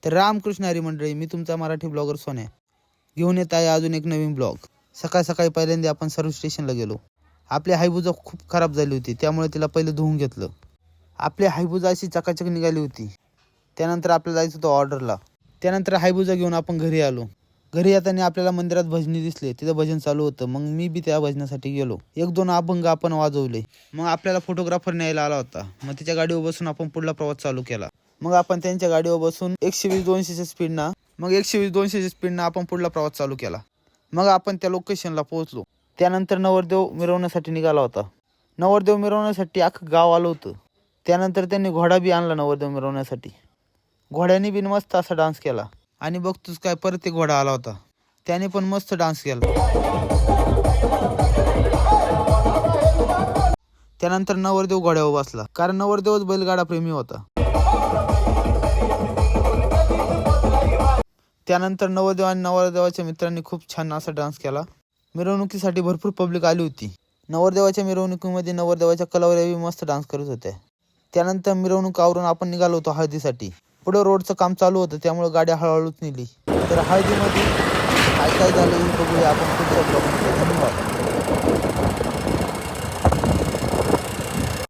तर रामकृष्ण हरी मंडळी, मी तुमचा मराठी ब्लॉगर सोन्या घेऊन येत आहे अजून एक नवीन ब्लॉग। सकाळी पहिल्यांदा आपण सर्व्हिस स्टेशनला गेलो। आपली हायबुजा खूप खराब झाली होती, त्यामुळे तिला पहिले धुवून घेतलं। आपली हायबुजा अशी चकाचक निघाली होती। त्यानंतर आपल्याला जायचं होतं ऑर्डरला। त्यानंतर हायबुजा घेऊन आपण घरी आलो। घरी येताना आपल्याला मंदिरात भजनी दिसले, तिथं भजन चालू होतं। मग मी बी त्या भजनासाठी गेलो। एक दोन अभंग आपण वाजवले। मग आपल्याला फोटोग्राफर न्यायला आला होता। मग त्याच्या गाडीवर बसून आपण पुढला प्रवास चालू केला। मग आपण त्यांच्या गाडीवर बसून 120-200 स्पीडनं आपण पुढला प्रवास चालू केला। मग आपण त्या लोकेशनला पोहोचलो। त्यानंतर नवरदेव मिरवण्यासाठी निघाला होता। नवरदेव मिरवण्यासाठी अख्खं गाव आलं होतं। त्यानंतर त्यांनी घोडा बी आणला नवरदेव मिरवण्यासाठी। घोड्याने बी मस्त असा डान्स केला। आणि बघतोस काय, परत एक घोडा आला होता, त्याने पण मस्त डान्स केला। त्यानंतर नवरदेव घोड्यावर बसला, कारण नवरदेवच बैलगाडा प्रेमी होता। त्यानंतर नवरदेव आणि नवरदेवाच्या मित्रांनी खूप छान असा डान्स केला। मिरवणुकीसाठी भरपूर पब्लिक आली होती। नवरदेवाच्या मिरवणुकीमध्ये नवरदेवाच्या कलावऱ्या बी मस्त डान्स करत होत्या। त्यानंतर मिरवणूक आवरून आपण निघालो होतो हळदीसाठी। पुढे रोडचं काम चालू होतं, त्यामुळे गाडी हळूहळूच नेली। तर हळदीमध्ये काय काय झालं हे बघूया आपण पुढच्या ब्लॉगमध्ये। धन्यवाद।